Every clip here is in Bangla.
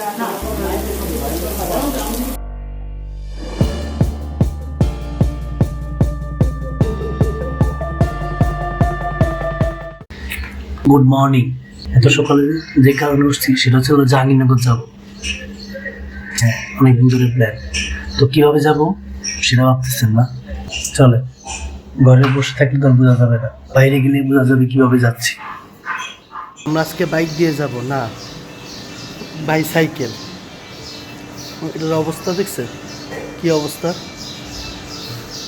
Good morning. এত সকালে যে কারণে উঠছি সেটা হচ্ছে জাহাঙ্গীরনগর যাবো। হ্যাঁ, অনেকদিন ধরে প্ল্যান। তো কিভাবে যাব সেটা ভাবতেছেন না? চলে, ঘরে বসে থাকলে তো বোঝা যাবে না, বাইরে গেলে বোঝা যাবে কিভাবে যাচ্ছি। আমরা আজকে বাইক দিয়ে যাব না, বাইসাইকেল। এটার অবস্থা দেখছে কি অবস্থা,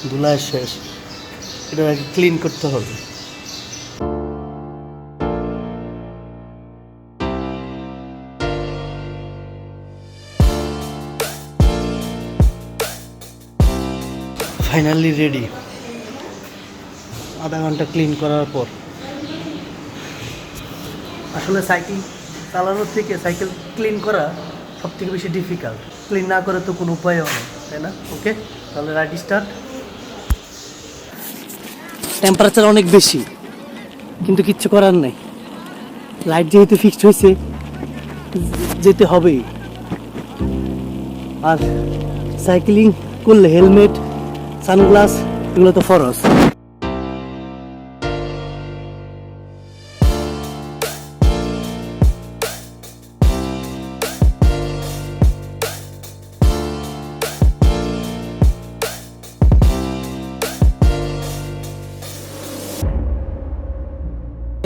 ধুলায় শেষ। এটা ক্লিন করতে হবে। Finally ready. আধা ঘন্টা ক্লিন করার পর আসলে সাইকেল চালানোর থেকে সাইকেল ক্লিন করা সব থেকে বেশি ডিফিকাল্ট। ক্লিন না করে তো কোনো উপায়ও নেই, তাই না? ওকে, তাহলে রাইড স্টার্ট। টেম্পারেচার অনেক বেশি, কিন্তু কিচ্ছু করার নেই। লাইট যেহেতু ফিক্সড হয়েছে, যেতে হবেই। আর সাইক্লিং করলে হেলমেট, সানগ্লাস এগুলো তো ফরজ।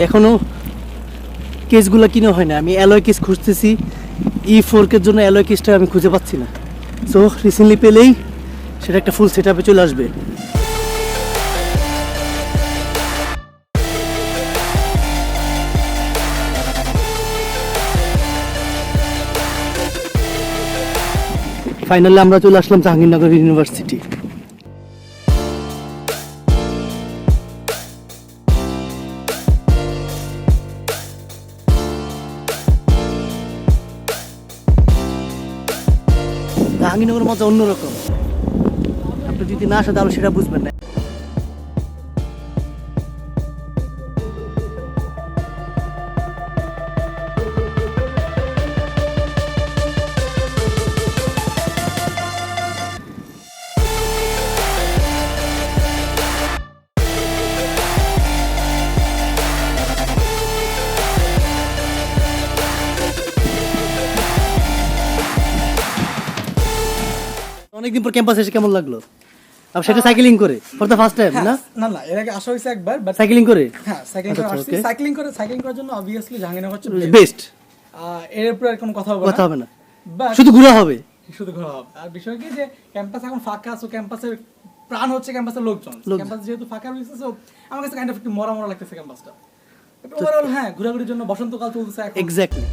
এখনো কেসগুলো কিনে হয় না। আমি অ্যালয় কেস খুঁজতেছি, E4 জন্য অ্যালয় কেসটা আমি খুঁজে পাচ্ছি না। সো রিসেন্টলি পেলেই সেটা একটা ফুল সেট আপে চলে আসবে। ফাইনালি আমরা চলে আসলাম জাহাঙ্গীরনগর ইউনিভার্সিটি। জাহাঙ্গীরনগর মজা অন্যরকম, আপনি যদি না আসেন তাহলে সেটা বুঝবেন না। অনেকদিন পর ক্যাম্পাসে এসে কেমন লাগলো? আর সেটা সাইক্লিং করে ফর দ্য ফার্স্ট টাইম? না না, এর আগে আসা হয়েছে একবার, বাট সাইক্লিং করে। হ্যাঁ, সাইক্লিং করে সাইক্লিং করার জন্য অবভিয়াসলি জাহাঙ্গীরনগর হচ্ছে বেস্ট। এর উপর আর কোনো কথা হবে না, বাট শুধু ঘোরা হবে, শুধু ঘোরা হবে। আর বিষয় কি যে ক্যাম্পাস এখন ফাঁকা আছে, ক্যাম্পাসের প্রাণ হচ্ছে ক্যাম্পাসের লোকজন। ক্যাম্পাস যেহেতু ফাঁকা রয়েছে, সো আমার কাছে কাইন্ড অফ একটু মরা মরা লাগতেছে ক্যাম্পাসটা। বাট ওভারঅল হ্যাঁ, ঘোরাঘুরির জন্য বসন্তকাল চলতেছে এখন। এক্স্যাক্টলি।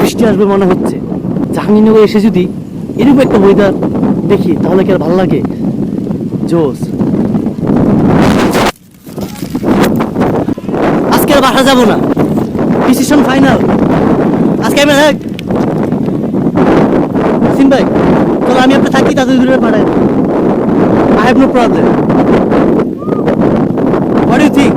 বৃষ্টি আসবে মনে হচ্ছে। জাহাঙ্গীরনগর এসে যদি এরকম একটা ওয়েদার দেখি তাহলে কি আর ভালো লাগে? জোস। আজকে আর বাসা যাবো না, ডিসিশন ফাইনাল। আজকে আমি সিম ভাই, চলো আমি আপনার থাকি, তাদের দূরে পাঠাই। I have no problem. What do you think?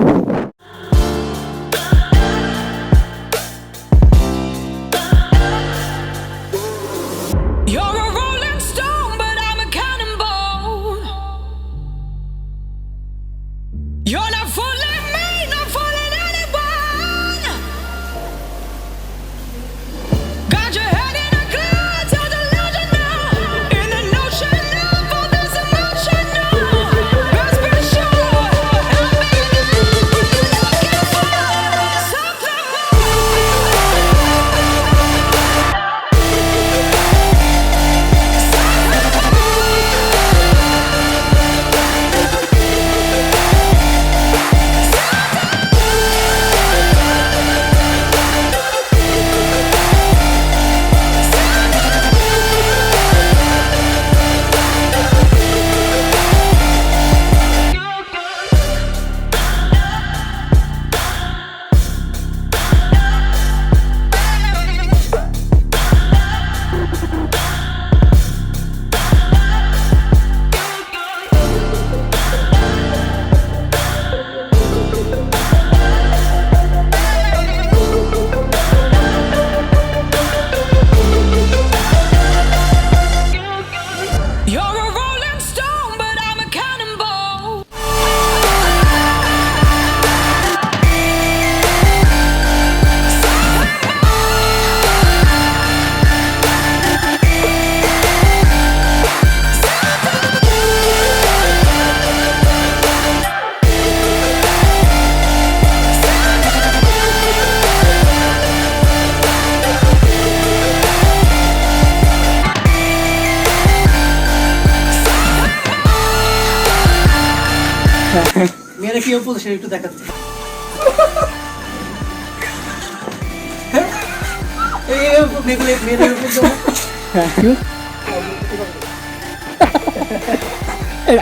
মেয়েরা কি বলতো সেটা একটু দেখাচ্ছে।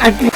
আর কি